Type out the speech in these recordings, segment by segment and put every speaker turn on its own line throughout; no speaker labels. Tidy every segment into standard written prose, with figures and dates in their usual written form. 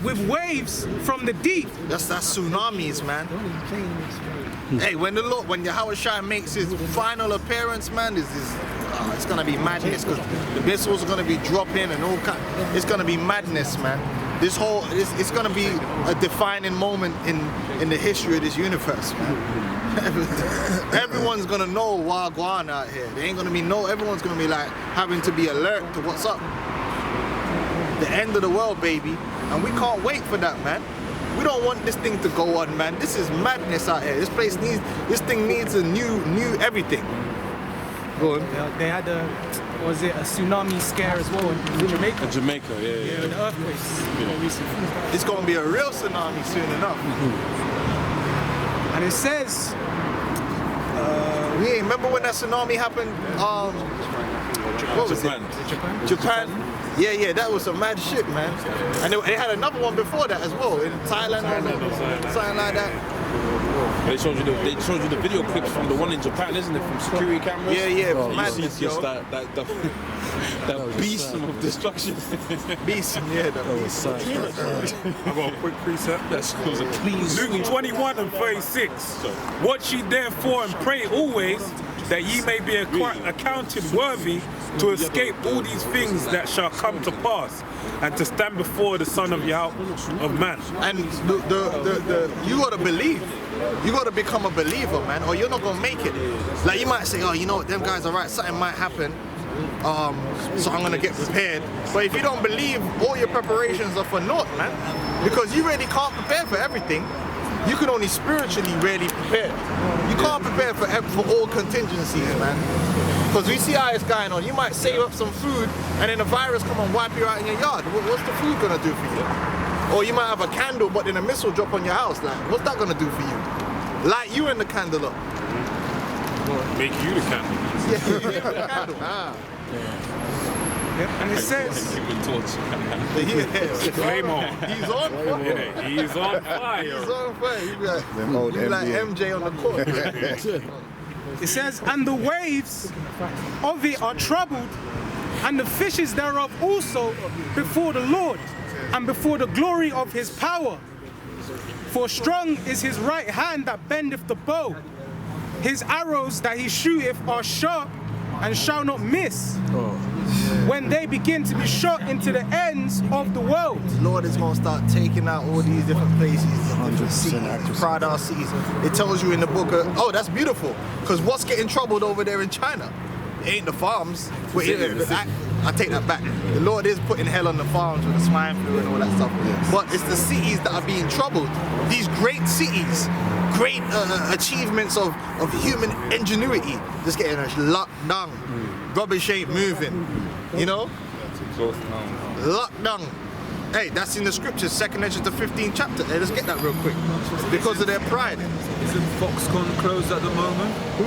with waves from the deep.
That's tsunamis, man. Hey, when Yahweh Shai makes his final appearance, man, it's gonna be madness because the missiles are gonna be dropping and all kind. It's gonna be madness, man. It's gonna be a defining moment in the history of this universe, man. Everyone's gonna know Wagwan out here. They ain't gonna be everyone's gonna be like having to be alert to what's up. The end of the world, baby. And we can't wait for that, man. We don't want this thing to go on, man. This is madness out here. This thing needs a new everything. Go on.
They had a tsunami scare as well in Jamaica.
In Jamaica, yeah.
The earthquakes.
It's gonna be a real tsunami soon enough.
And it says,
remember when that tsunami happened? What was it? Japan. Yeah, that was some mad shit, man. And they had another one before that as well in Thailand or something like that.
They showed you the video clips from the one in Japan, isn't it? From security cameras.
Yeah,
you
madness,
see just that beast of destruction.
Beast, yeah, that beast.
I got a quick precept.
That was a clean.
Luke 21:36. Watch ye therefore and pray always, that ye may be accounted worthy to escape all these things that shall come to pass, and to stand before the Son of Man.
And you gotta believe. You gotta become a believer, man, or you're not gonna make it. Like you might say, oh, you know what, them guys are right, something might happen. So I'm gonna get prepared. But if you don't believe, all your preparations are for naught, man. Because you really can't prepare for everything. You can only spiritually really prepare. You can't prepare for all contingencies, man. Because we see how it's going on. You might save up some food and then a virus come and wipe you out in your yard. What's the food gonna do for you? Or you might have a candle but then a missile drop on your house. Like, what's that gonna do for you? Light you and the candle up.
Make you the candle.
Yeah, candle.
Yep. And it says,
Flame on.
He's on fire.
He's on fire.
He's on fire. You be like MJ on the court.
it says, and the waves of it are troubled, and the fishes thereof also before the Lord, and before the glory of his power. For strong is his right hand that bendeth the bow. His arrows that he shooteth are sharp, and shall not miss. When they begin to be shot into the ends of the world.
The Lord is going to start taking out all these different places, different cities, pride our cities. It tells you in the book of, oh, that's beautiful. Because what's getting troubled over there in China? It ain't the farms. I take that back. The Lord is putting hell on the farms with the swine flu and all that stuff. Yes. But it's the cities that are being troubled. These great cities, great achievements of human ingenuity, just getting locked down. Rubbish ain't moving, you know? Locked down. Hey, that's in the scriptures, 2nd Ezra the 15th chapter. Hey, let's get that real quick. Because of their pride.
Isn't Foxconn closed at the moment?
Who?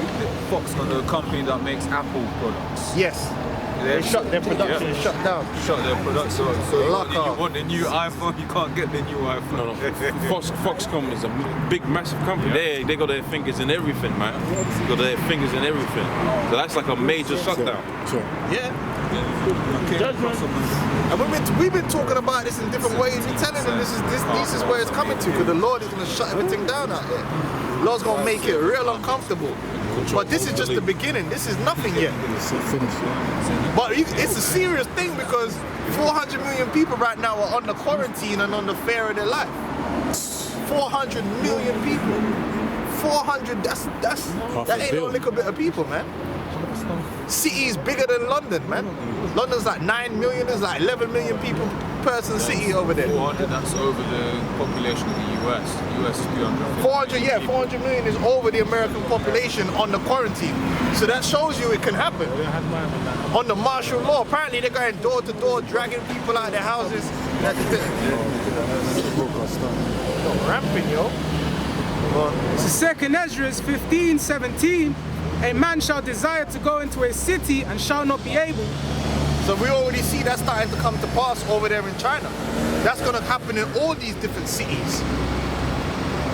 Foxconn, the company that makes Apple products.
Yes. They shut their production, shut down.
Shut their production. So
you
want the new iPhone, you can't get the new iPhone.
No. Foxconn is a big, massive company. They got their fingers in everything, man. They got their fingers in everything. So that's like a major shutdown.
Sure. Yeah. And we've been talking about this in different ways. We're telling them this is where it's coming to, because the Lord is going to shut everything down out here. The Lord's going to make it real uncomfortable. But this is just the beginning. This is nothing yet. But it's a serious thing, because 400 million people right now are under quarantine and under fear of their life. 400 million people. 400, that ain't no little bit of people, man. City's bigger than London, man. London's like 9 million, there's like 11 million people person city over there.
400, that's over the population of the US. The US is 300.
400 million is over the American population on the quarantine. So that shows you it can happen. On the martial law, apparently they're going door to door, dragging people out of their houses. Ramping, yo.
So 2nd Ezra 15:17, a man shall desire to go into a city and shall not be able.
So we already see that starting to come to pass over there in China. That's going to happen in all these different cities.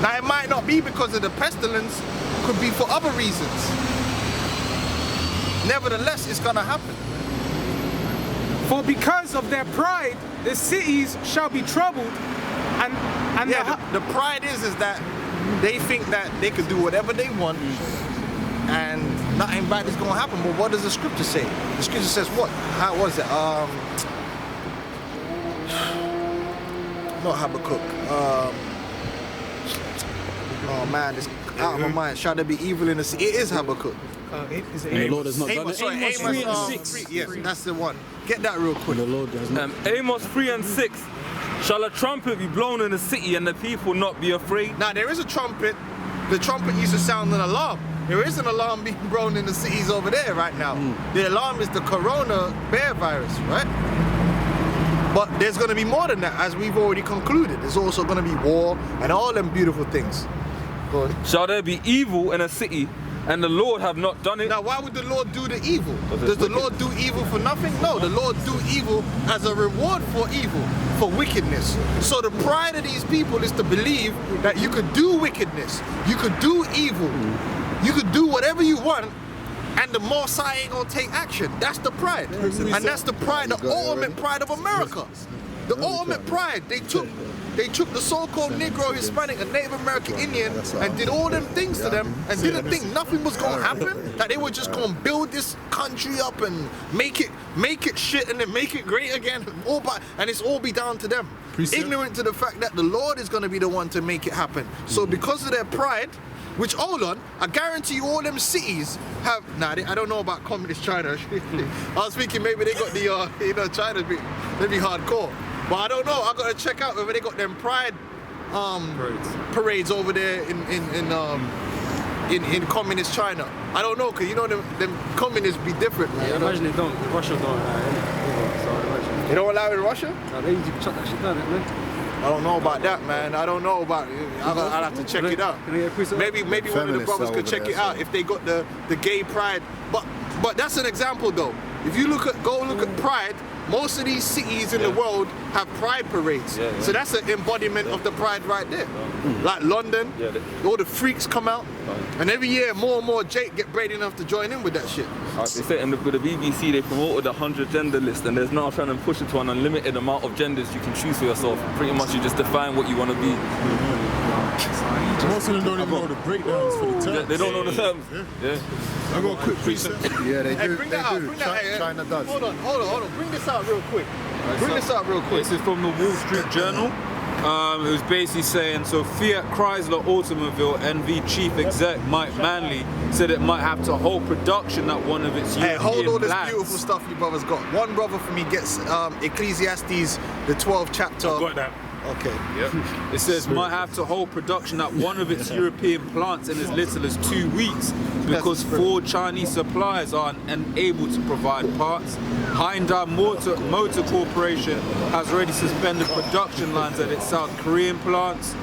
Now it might not be because of the pestilence, could be for other reasons. Nevertheless, it's going to happen.
For because of their pride, the cities shall be troubled, And
Yeah, the pride is that they think that they can do whatever they want and nothing bad is going to happen. But what does the scripture say? The scripture says what? How was it? Not Habakkuk. Oh man, it's out of my mind. Shall there be evil in the sea? It is Habakkuk.
is it
And the Lord has not done
Amos,
it.
sorry,
Amos
Amos
3 and
6.
6.
Yes, that's the one. Get that real quick.
The Lord has not.
Amos 3 and 6. Shall a trumpet be blown in the city and the people not be afraid?
Now there is a trumpet. The trumpet used to sound an alarm. There is an alarm being blown in the cities over there right now. The alarm is the corona bear virus, right? But there's going to be more than that, as we've already concluded. There's also going to be war and all them beautiful things. Go on.
Shall there be evil in a city and the Lord have not done it?
Now, why would the Lord do the evil? Does the Lord do evil for nothing? No, the Lord do evil as a reward for evil, for wickedness. So the pride of these people is to believe that you could do wickedness, you could do evil, you could do whatever you want, and the Most High ain't gonna take action. That's the pride. And that's the pride, the ultimate pride of America. The ultimate pride. They took the so-called Negro, Hispanic, and Native American Indian and did all them things to them and didn't think nothing was gonna happen. That they were just gonna build this country up and make it shit and then make it great again. And it's all be down to them. Ignorant to the fact that the Lord is gonna be the one to make it happen. So because of their pride, which, hold on, I guarantee you all them cities have, I don't know about communist China. I was thinking maybe they got the, China, they be hardcore. But I don't know, I gotta check out whether they got them pride parades over there in communist China. I don't know, cause you know them communists be different. Man.
I imagine they don't. Russia don't allow it. So I imagine.
They don't allow it in Russia?
No, they usually shut that shit down, don't they?
I don't know about that, man. I don't know about it. I'll have to check it out. Maybe one of the brothers could check it out if they got the gay pride. But that's an example though. If you go look at pride, most of these cities in the world have pride parades. So that's an embodiment of the pride right there. Like London, all the freaks come out. And every year more and more Jake get brave enough to join in with that shit.
They said with the BBC they promoted the 100 gender list, and there's now trying to push it to an unlimited amount of genders you can choose for yourself. Pretty much you just define what you want to be.
Most of them don't even know the breakdowns for the terms.
They don't know the terms. Yeah.
I got a quick precept.
Yeah, they
Hey,
do.
bring
They
that out.
do.
Bring that out.
China does.
Hold on. Bring this out real quick.
This is from the Wall Street Journal. It was basically saying, so Fiat Chrysler Automobile NV chief exec Mike Manley said it might have to hold production at one of its European
hold all this
plants.
beautiful stuff you brothers got. One brother for me gets Ecclesiastes, the 12th chapter.
I've got that.
Okay.
It says might have to hold production at one of its European plants in as little as 2 weeks because 4 Chinese suppliers are unable to provide parts. Hyundai Motor Corporation has already suspended production lines at its South Korean plants.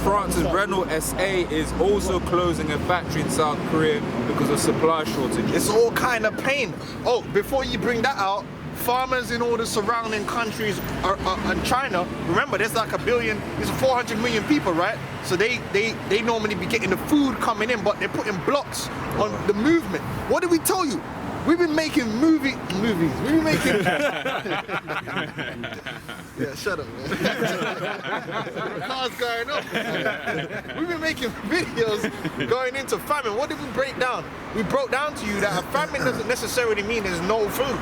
France's Renault SA is also closing a factory in South Korea because of supply shortages.
It's all kind of pain. Oh, before you bring that out, farmers in all the surrounding countries and China, remember there's like there's 400 million people, right? So they normally be getting the food coming in, but they're putting blocks on the movement. What did we tell you? We've been making movies. We've been making. Yeah, shut up, man. The car's going up. We've been making videos going into famine. What did we break down? We broke down to you that a famine doesn't necessarily mean there's no food.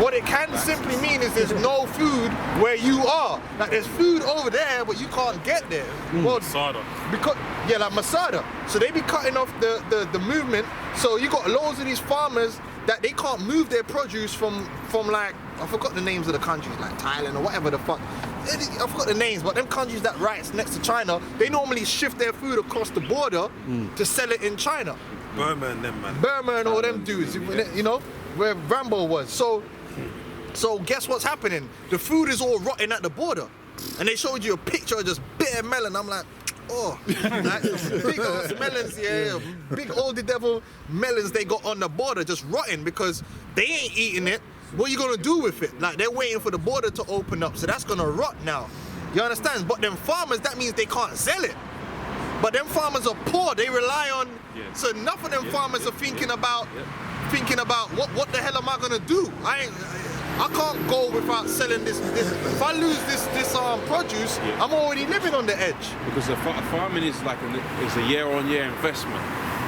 What it can simply mean is there's no food where you are. Like there's food over there, but you can't get there. Well,
Masada.
because like Masada. So they be cutting off the movement. So you got loads of these farmers that they can't move their produce from like, I forgot the names of the countries, like Thailand or whatever the fuck. I forgot the names, but them countries that right next to China, they normally shift their food across the border to sell it in China.
Burma and them, man.
Burma and all them dudes, you know, where Rambo was. So guess what's happening? The food is all rotting at the border. And they showed you a picture of just bare melon. I'm like, oh, like big ass melons, big old devil melons they got on the border just rotting because they ain't eating it. What are you gonna do with it? Like they're waiting for the border to open up, so that's gonna rot now. You understand? But them farmers, that means they can't sell it. But them farmers are poor, they rely on, so enough of them farmers are thinking about what the hell am I gonna do? I can't go without selling this. If I lose this produce, I'm already living on the edge.
Because farming is like it's a year-on-year investment.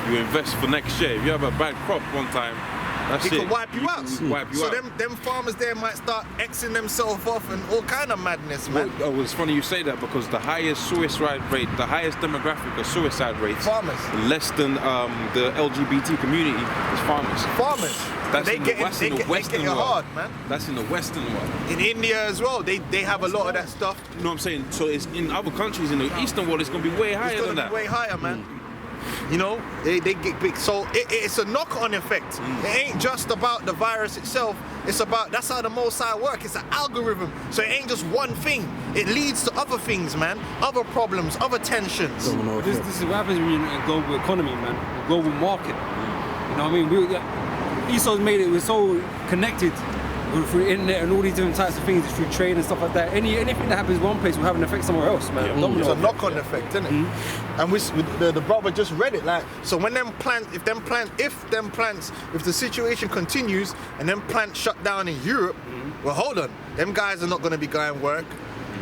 You invest for next year. If you have a bad crop one time, that's
It
it.
could wipe you out.
Wipe you
so
out.
them farmers there might start Xing themselves off and all kind of madness, man.
Well, it's funny you say that because the highest suicide rate, the highest demographic of suicide rates,
Farmers.
less than the LGBT community is farmers.
Farmers.
That's
They
in
get
the Western
it
world.
hard, man.
That's in the Western world.
In India as well, they have a lot of that stuff.
You know what I'm saying? So it's in other countries in the Eastern world, it's gonna be way higher
It's
than
gonna
that.
be way higher, man. You know, they get big. So it's a knock-on effect. It ain't just about the virus itself. It's about, that's how the Most High work. It's an algorithm. So it ain't just one thing. It leads to other things, man. Other problems, other tensions.
This is what happens when you're in a global economy, man. A global market. You know what I mean? Esau's made it, we're so connected through the internet and all these different types of things, through trade and stuff like that. Anything that happens in one place will have an effect somewhere else, man. Domino
It's a
effect.
knock-on effect, isn't it? And the brother just read it, like, so when if the situation continues and them plants shut down in Europe, well, hold on, them guys are not going to be going work.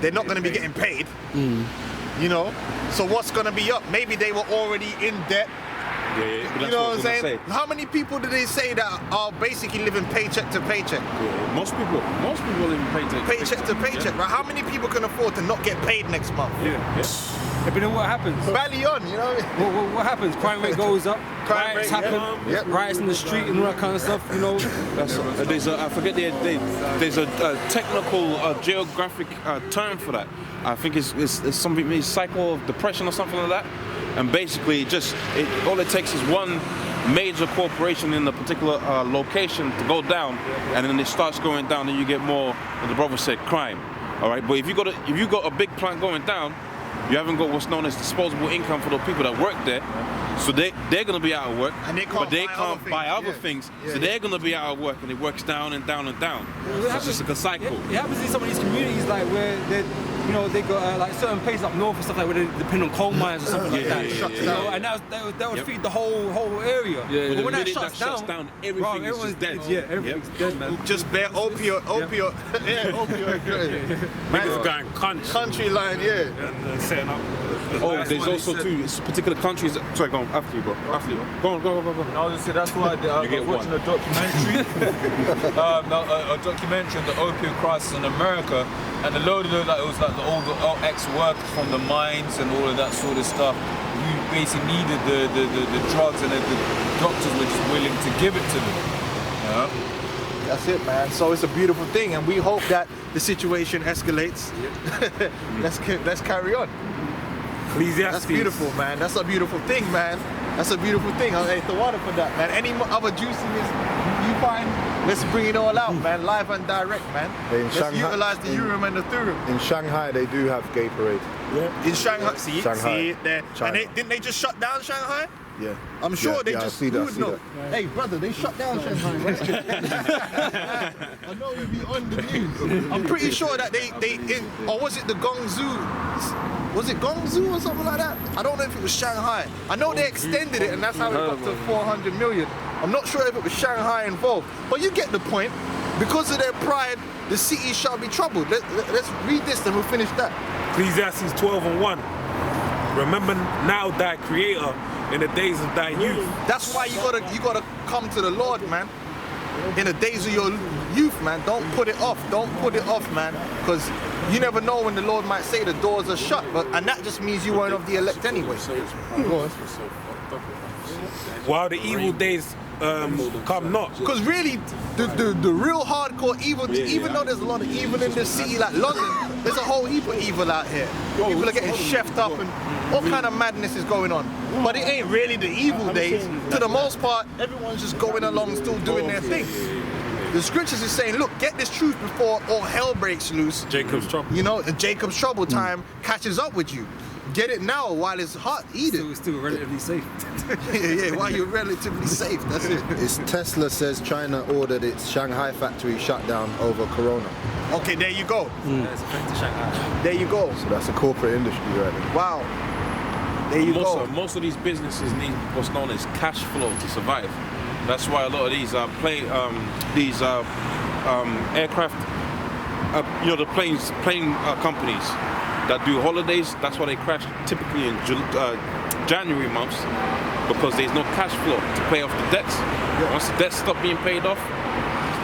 They're not going to be getting paid. You know, so what's going to be up? Maybe they were already in debt.
But that's
You know what I'm
I was gonna
saying?
say.
How many people do they say that are basically living paycheck to paycheck?
Yeah, most people live in
Paycheck to paycheck, right? How many people can afford to not get paid next month?
Yeah, but then what happens?
Rally on, you know?
What happens? Crime rate goes up,
Crime
riots
rate,
happen,
yeah. Yep.
riots in the street and all that kind of stuff, you know.
There's a, I forget there's a technical geographic term for that. I think it's something, maybe cycle of depression or something like that. And basically, all it takes is one major corporation in a particular location to go down, and then it starts going down, and you get more, as the brother said, crime. All right, but if you got a big plant going down, you haven't got what's known as disposable income for the people that work there. So they're going to be out of work,
And they
but they
can't
can't
buy
buy
other
other
things.
things.
Yeah.
So they're going to be out of work, and it works down and down and down. So it's just like a cycle.
It happens in some of these communities, like where they got like certain places up north and stuff like where they depend on coal mines or something like that.
yeah,
You know, and that would feed the whole area.
Yeah,
but
the
when that
minute
shuts down,
everything is
everyone's
just dead.
Yeah, everything's dead, man.
Just bare opioid. Yeah, opioid.
Niggas going
Country line, yeah.
and setting up.
Oh, there's also two particular countries. Sorry, go on. After you, bro. After you. Go on.
I was gonna say that's why I
You get
was watching a documentary, a documentary on the opium crisis in America, and a load of it was like all the ex-workers from the mines and all of that sort of stuff who basically needed the drugs, and the doctors were just willing to give it to them. Yeah.
That's it, man. So it's a beautiful thing, and we hope that the situation escalates. Let's carry on.
Ecclesiastes.
That's beautiful, man. That's a beautiful thing, man. That's a beautiful thing. Hey, the water for that, man. Any other juiciness you find, let's bring it all out, man. Live and direct, man.
In
Let's
Shanghai-
utilize the Urim and the Thummim.
In Shanghai, they do have gay parade.
In Shanghai, see it there.
China.
And didn't they just shut down Shanghai?
Yeah.
I'm sure
Yeah,
they
yeah,
just.
I see that,
you
I see
know.
that.
Hey, brother, they shut down Shanghai, right? I know you'll be on the news. I'm pretty sure that or was it the Guangzhou? Was it Guangzhou or something like that? I don't know if it was Shanghai. I know they extended it, and that's how it got to 400 million. I'm not sure if it was Shanghai involved, but you get the point. Because of their pride, the city shall be troubled. Let's read this, and we'll finish that.
Ecclesiastes 12:1. Remember now thy creator in the days of thy youth.
That's why you gotta come to the Lord, man. In the days of your youth, man. Don't put it off. Don't put it off, man. Because you never know when the Lord might say the doors are shut. And that just means you weren't of the elect anyway. Go on.
While the evil days come not.
Because really, the real hardcore evil, even though there's a lot of evil in this city like London, there's a whole heap of evil out here. People are getting chefed up and all kind of madness is going on. But it ain't really the evil days. To the most part, everyone's just going along, still doing their thing. The scriptures is saying, look, get this truth before all hell breaks loose.
Jacob's trouble.
You know, the Jacob's trouble time catches up with you. Get it now while it's hot. Eat it.
It's still relatively safe.
yeah, while you're relatively safe. That's it.
It's Tesla says China ordered its Shanghai factory shut down over Corona.
Okay, there you go.
It's affected Shanghai.
There you go.
So that's a corporate industry right there.
Wow. There you go.
Most of these businesses need what's known as cash flow to survive. That's why a lot of these aircraft, the plane companies that do holidays. That's why they crash typically in January months, because there's no cash flow to pay off the debts. Once the debts stop being paid off,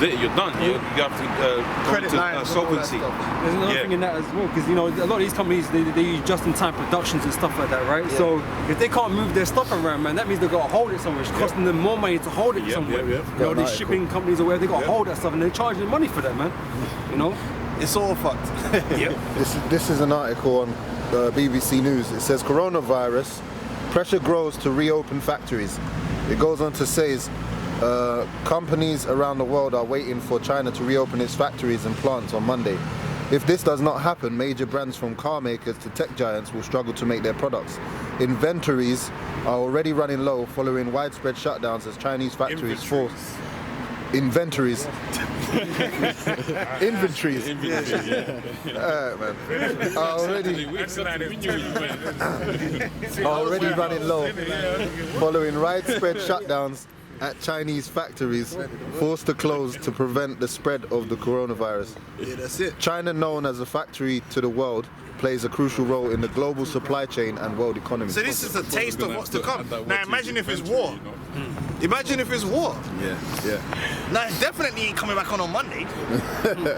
you're done. You have to
Credit lines,
solvency.
There's another thing in that as well, because a lot of these companies they use just-in-time productions and stuff like that, right? Yeah. So if they can't move their stuff around, man, that means they've got to hold it somewhere. It's costing them more money to hold it somewhere. These shipping companies or wherever, they got to hold that stuff, and they're charging money for that, man.
It's all fucked.
This is an article on BBC News. It says coronavirus pressure grows to reopen factories. It goes on to say companies around the world are waiting for China to reopen its factories and plants on Monday. If this does not happen, major brands from car makers to tech giants will struggle to make their products. Inventories are already running low following widespread shutdowns as Chinese factories force inventories. Inventories. Already running low following widespread shutdowns at Chinese factories forced to close to prevent the spread of the coronavirus.
Yeah, that's it.
China, known as a factory to the world, plays a crucial role in the global supply chain and world economy.
So this is a taste of what's to come. Now imagine if it's war. Imagine if it's war.
Yeah.
Now it definitely ain't coming back on Monday. You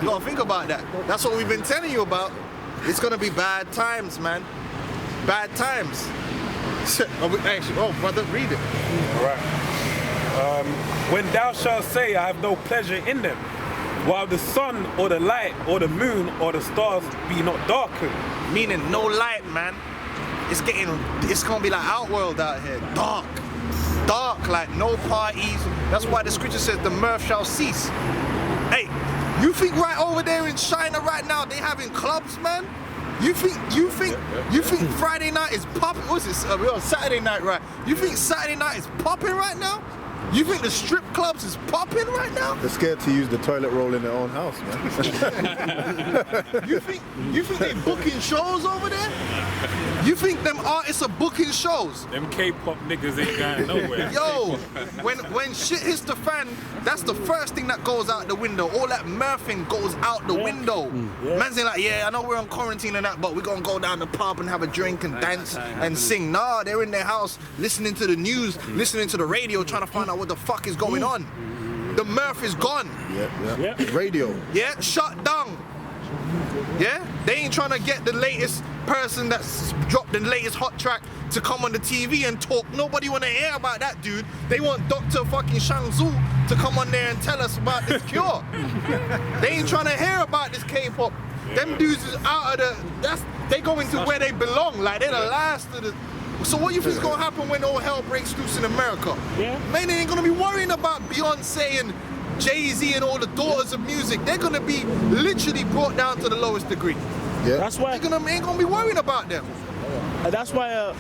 gotta think about that. That's what we've been telling you about. It's gonna be bad times, man. Bad times. Oh, brother, read it.
All right. When thou shalt say, I have no pleasure in them, while the sun or the light or the moon or the stars be not darkened.
Meaning no light, man. It's gonna be like Outworld out here. Dark, like no parties. That's why the scripture says the mirth shall cease. Hey, you think right over there in China right now they having clubs, man? You think Friday night is popping? What's this? We're on Saturday night, right? You think Saturday night is popping right now? You think the strip clubs is popping right now?
They're scared to use the toilet roll in their own house, man.
You think they booking shows over there? You think them artists are booking shows?
Them K-pop niggas ain't going nowhere.
Yo, when shit hits the fan, that's the first thing that goes out the window. All that mirthing goes out the window. Man's saying like, yeah, I know we're on quarantine and that, but we're gonna go down the pub and have a drink and dance and sing. Nah, they're in their house listening to the news, listening to the radio, trying to find out what the fuck is going on. The mirth is gone.
Yeah. Radio.
Yeah, shut down. Yeah, they ain't trying to get the latest person that's dropped the latest hot track to come on the TV and talk. Nobody want to hear about that, dude. They want Dr. fucking Shang Tzu to come on there and tell us about this cure. They ain't trying to hear about this K-pop. Them dudes is out of they going to where they belong. Like they're the last of the. So what you think is gonna happen when all hell breaks loose in America? Yeah. Man, they ain't gonna be worrying about Beyonce and Jay-Z and all the daughters of music. They're gonna be literally brought down to the lowest degree.
Yeah.
That's why
ain't gonna be worrying about them.
That's why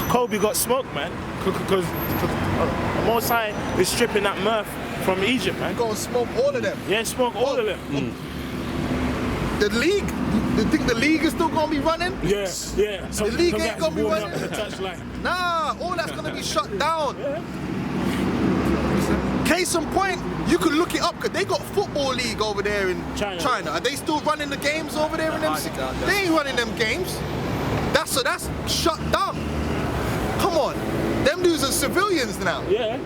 Kobe got smoked, man. Because Most High is stripping that mirth from Egypt, man.
Go and smoke all of them.
Yeah, smoke all of them.
The league, you think the league is still gonna be running?
Yeah.
The league ain't gonna be running. Nah, all that's gonna be shut down.
Yeah.
Case in point, you could look it up because they got football league over there in China. Are they still running the games over there in them? They ain't running them games. That's shut down. Come on, them dudes are civilians now.
Yeah.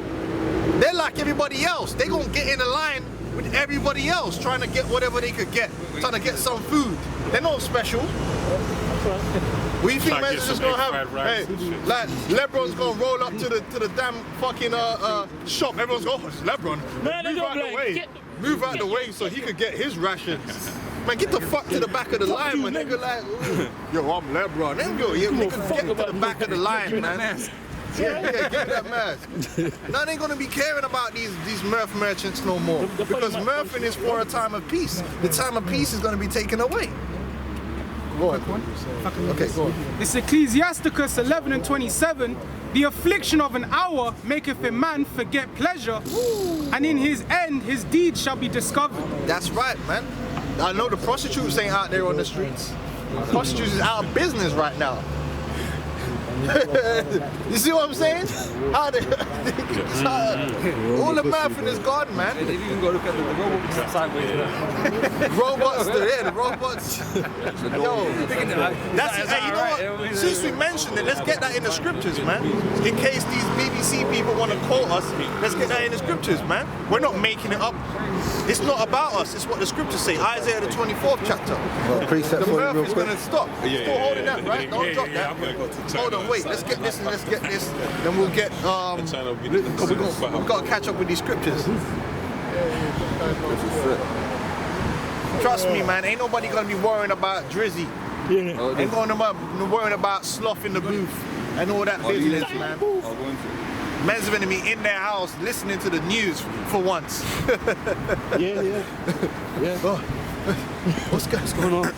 They're like everybody else. They gonna get in a line with everybody else, trying to get whatever they could get, trying to get some food. They're not special. What do you think man's just gonna have? Hey, like LeBron's gonna roll up to the damn fucking shop. Everyone's going, oh, it's LeBron.
Man,
Move out the way so he could get his rations. Man, get the fuck to the back of the line, man. Nigga, like, yo, I'm LeBron. Then go, yeah, nigga, get to the back of the line, man. Yeah, get that mask. Now they ain't gonna be caring about these mirth merchants no more. Because mirthing is for a time of peace. The time of peace is gonna be taken away. Go on. Okay, go on.
This Ecclesiasticus 11:27. The affliction of an hour maketh a man forget pleasure, and in his end his deeds shall be discovered.
That's right, man. I know the prostitutes ain't out there on the streets. Prostitutes is out of business right now. You see what I'm saying? How they, all the math is gone, man.
They even go look at the robots sideways.
Robots, the robots. Yo, that's it. Hey, you know what? Since we mentioned it, let's get that in the scriptures, man. In case these BBC people want to quote us, let's get that in the scriptures, man. We're not making it up. It's not about us. It's what the scriptures say. Isaiah the 24th chapter.
Well, precept
The
for you
earth
real
is
quick.
going to stop. Still holding that, right? Don't drop that. Hold on, wait. Let's get this and let's get this. Then we'll get. We've got to catch up with these scriptures. Trust me, man. Ain't nobody gonna be worrying about Drizzy. Ain't gonna be worrying about sloth in the booth and all that business, man. Men's gonna be in their house listening to the news for once.
Yeah.
Oh. What's going on?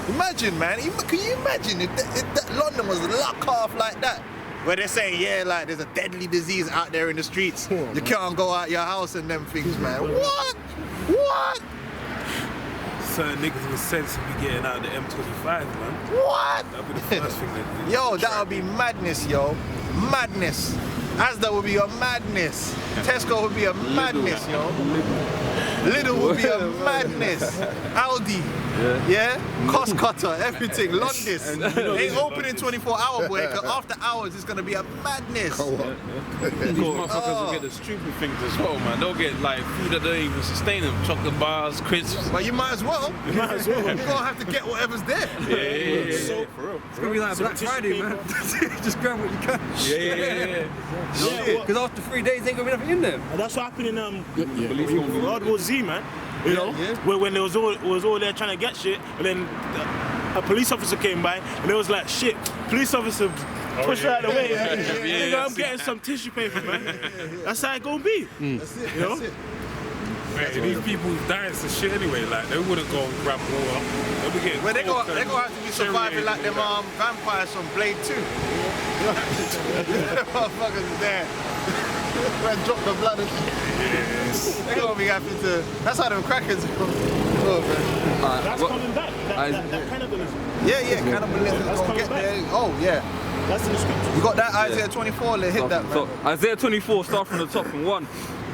Imagine, man. Can you imagine if that London was locked off like that? Where they're saying, yeah, like there's a deadly disease out there in the streets. You can't go out your house and them things, man. What?
Certain niggas with sense will be getting out of the M25, man.
What?
That'll be the first thing they do.
Yo, that would be madness, yo. Madness. Asda would be a madness. Tesco would be a madness, yo. Lidl would be a madness. Aldi. Yeah? Cost cutter, everything. Londis. Ain't opening 24-hour boy, because after hours it's gonna be a madness.
These motherfuckers will get the stupid things as well, man. They'll get like food that don't even sustain them. Chocolate bars, crisps.
But you might as well. You're gonna have to get whatever's there.
Yeah.
So,
for real.
it's gonna be like Black Friday, man. Just grab what you can.
Yeah.
Because after 3 days, ain't gonna be nothing in there.
And that's what happened in World War Z, man. You know, when there was all there trying to get shit, and then a police officer came by, and it was like, shit, police officer pushed out of the way. Nigga, I'm getting some tissue paper, man. That's how it gonna be.
That's it.
You know?
That's it.
Man, these people dying some shit anyway. Like they wouldn't go and grab water. They'll be getting.
Well, they're gonna have to be surviving like them vampires from Blade 2. Motherfuckers is there. Man, drop the blood.
Yes.
They're gonna be having to. That's how them crackers go.
That's coming back. That cannibalism.
Yeah, cannibalism
That's
gonna
coming
get
back.
there. Oh yeah.
That's in the scriptures.
You got that Isaiah 24, let's hit that, man.
So Isaiah 24, start from the top in 1.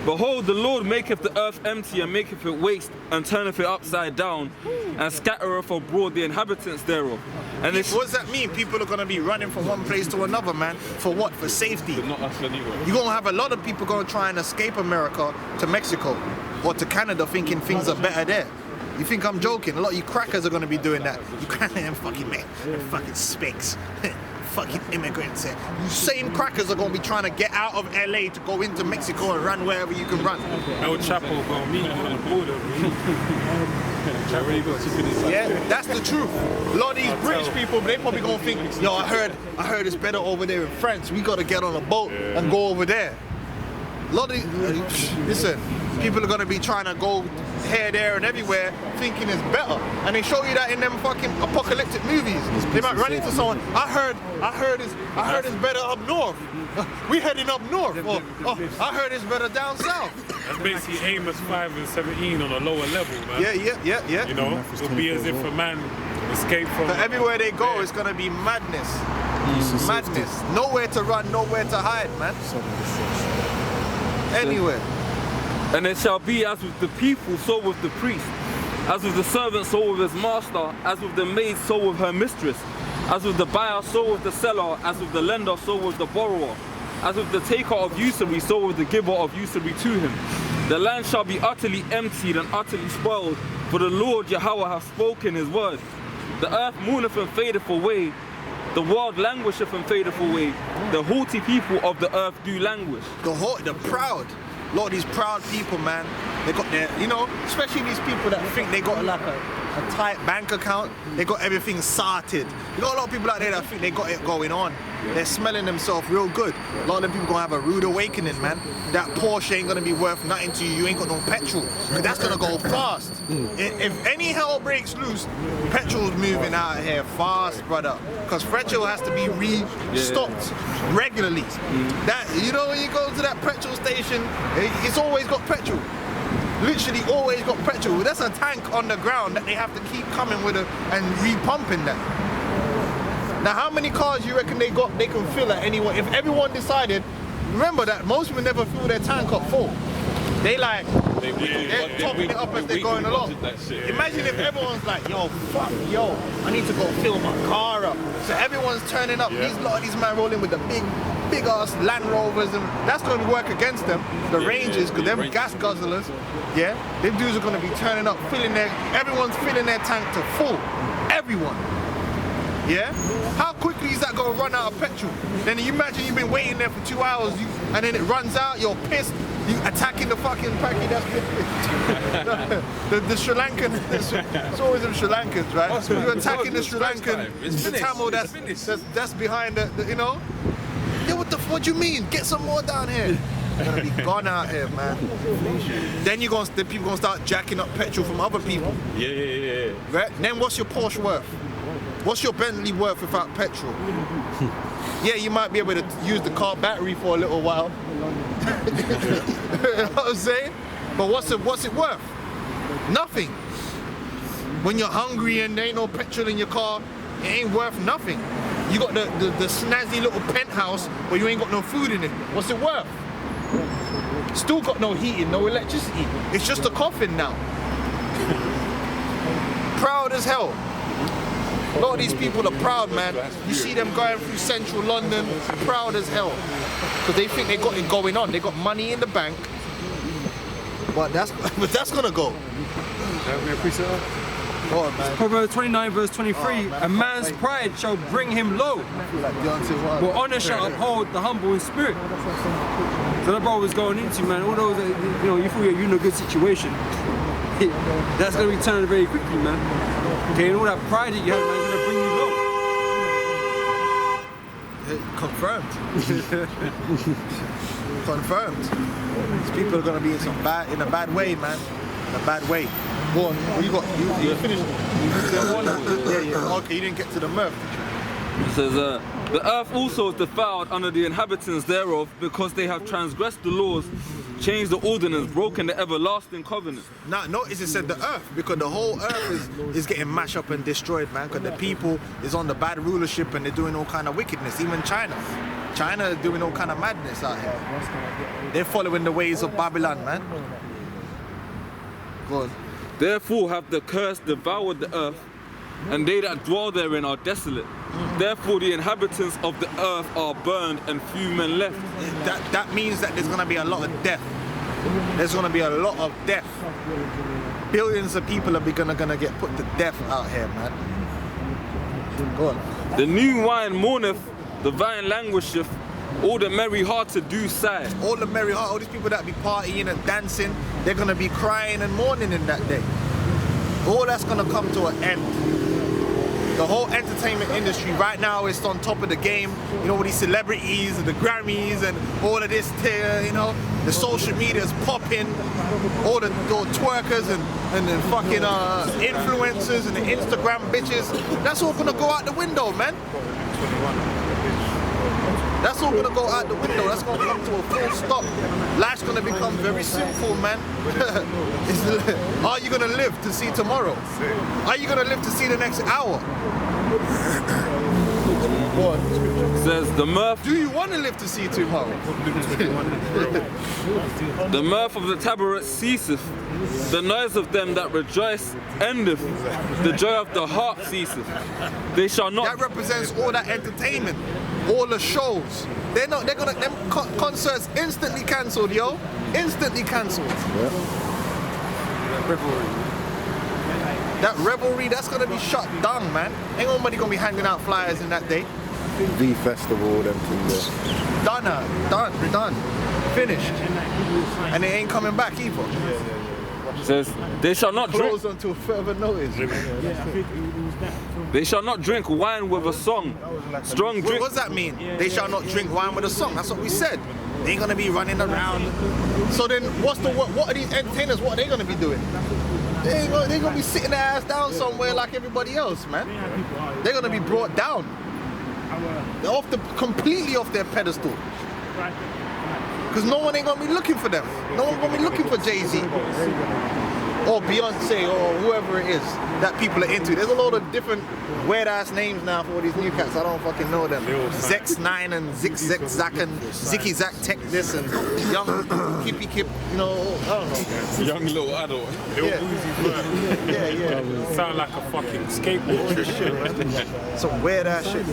Behold, the Lord maketh the earth empty and maketh it waste and turneth it upside down and scattereth abroad the inhabitants thereof. And it's
What does that mean? People are gonna be running from one place to another, man. For what? For safety.
Not us anyway.
You're gonna have a lot of people gonna try and escape America to Mexico or to Canada thinking things are better there. You think I'm joking? A lot of you crackers are gonna be doing that. You crackers fucking man, fucking spinks. Fucking immigrants. You same crackers are gonna be trying to get out of LA to go into Mexico and run wherever you can run.
El Chapo gonna meet you on the border.
Yeah, that's the truth. A lot of these British people, they probably gonna think, yo, I heard it's better over there in France. We gotta get on a boat and go over there. A lot of listen, people are gonna be trying to go here, there, and everywhere, thinking it's better, and they show you that in them fucking apocalyptic movies. They might run into someone. I heard it's better up north. We heading up north. Or, I heard it's better down south.
That's basically Amos 5 and 17 on a lower level, man.
Yeah.
You know, it'll be as if a man escaped from.
But everywhere they go, it's gonna be madness. Madness. Nowhere to run, nowhere to hide, man. Anywhere.
And it shall be as with the people, so with the priest. As with the servant, so with his master. As with the maid, so with her mistress. As with the buyer, so with the seller. As with the lender, so with the borrower. As with the taker of usury, so with the giver of usury to him. The land shall be utterly emptied and utterly spoiled, for the Lord Yahweh hath spoken his word. The earth mourneth and fadeth away. The world languisheth and fadeth away. The haughty people of the earth do languish.
The proud. A lot of these proud people, man, they got their, you know, especially these people that think they got like a tight bank account, they got everything sorted. You got a lot of people out there that think they got it going on. They're smelling themselves real good. A lot of them people gonna have a rude awakening, man. That Porsche ain't gonna be worth nothing to you. You ain't got no petrol. Cause that's gonna go fast. If any hell breaks loose, petrol's moving out of here fast, brother. Cause petrol has to be restocked regularly. That, you know, when you go to that petrol station, it's always got petrol. Literally always got petrol. That's a tank on the ground that they have to keep coming with and repumping that. Now, how many cars you reckon they can fill at any one? If everyone decided, remember that most people never fill their tank up full. They're topping it up as they're going along. Imagine if everyone's like, yo, I need to go fill my car up. So everyone's turning up. These men rolling with the big ass Land Rovers, and that's going to work against them. The Rangers, because they're gas guzzlers. Yeah, them dudes are going to be turning up, everyone's filling their tank to full. Everyone. Yeah? How quickly is that going to run out of petrol? Then you imagine you've been waiting there for 2 hours, and then it runs out, you're pissed, you attacking the fucking packy that's the Sri Lankan, it's always them Sri Lankans, right? You're attacking the Sri Lankan, the Tamil that's behind the you know? Yeah, what do you mean? Get some more down here. You're gonna be gone out here, man. Then people gonna start jacking up petrol from other people.
Yeah.
Right? Then what's your Porsche worth? What's your Bentley worth without petrol? Yeah, you might be able to use the car battery for a little while. You know what I'm saying? But what's it worth? Nothing. When you're hungry and there ain't no petrol in your car, it ain't worth nothing. You got the snazzy little penthouse where you ain't got no food in it. What's it worth? Still got no heating, no electricity. It's just a coffin now. Proud as hell. A lot of these people are proud, man. You see them going through central London, proud as hell. Because they think they got it going on. They got money in the bank. But that's gonna go.
Proverbs 29 verse 23, a man's pride shall bring him low, but honor shall uphold the humble in spirit. So that brother was going into, man, all those, you feel you're in a good situation, that's going to be turned very quickly, man. Okay, and all that pride that you have, man, is going to bring you
Confirmed. Confirmed. These people are going to be in a bad way, man. In a bad way. Go on. What you got? You finished? Yeah. Okay, you didn't get to the mirth.
It says, the earth also is defiled under the inhabitants thereof, because they have transgressed the laws, changed the ordinance, broken the everlasting covenant.
Now, notice it said the earth, because the whole earth is getting mashed up and destroyed, man, because the people is on the bad rulership and they're doing all kind of wickedness. Even China is doing all kind of madness out here. They're following the ways of Babylon, man. Go on.
Therefore have the curse devoured the earth, and they that dwell therein are desolate. Therefore the inhabitants of the earth are burned, and few men left.
That means that there's going to be a lot of death. There's going to be a lot of death. Billions of people are going to get put to death out here, man. Go on.
The new wine mourneth, the vine languisheth, all the merry hearted do sigh.
All the merry heart, all these people that be partying and dancing, they're going to be crying and mourning in that day. All that's going to come to an end. The whole entertainment industry right now is on top of the game. You know, all these celebrities and the Grammys and all of this, the social media is popping. All the twerkers and the fucking influencers and the Instagram bitches. That's all going to go out the window, man. That's all gonna go out the window. That's gonna come to a full stop. Life's gonna become very simple, man. Are you gonna live to see tomorrow? Are you gonna live to see the next hour?
Says the mirth.
Do you want to live to see tomorrow?
The mirth of the tabaret ceaseth. The noise of them that rejoice endeth. The joy of the harp ceaseth. They shall not.
That represents all that entertainment, all the shows. Them concerts instantly cancelled, yo. Instantly cancelled. That revelry, that's gonna be shut down, man. Ain't nobody gonna be handing out flyers in that day.
V Festival, them things.
We're done. Finished. And they ain't coming back either.
Says they shall not drink.
Close until further notice.
They shall not drink wine with a song. Strong drink.
What does that mean? They shall not drink wine with a song. That's what we said. They ain't gonna be running around. So then, what are these entertainers? What are they gonna be doing? They gonna be sitting their ass down somewhere like everybody else, man. They're gonna be brought down. They're completely off their pedestal. Because no one ain't gonna be looking for them. No one gonna be looking for Jay-Z. or Beyonce or whoever it is that people are into. There's a lot of different weird ass names now for all these new cats. I don't fucking know them. Zex9 and Zak and Zicky Zak Tech this and Young Kippy Kip, you know, I don't know.
Young little adult.
Yeah.
Sound like a fucking skateboard.
Shit, man. Some weird ass shit.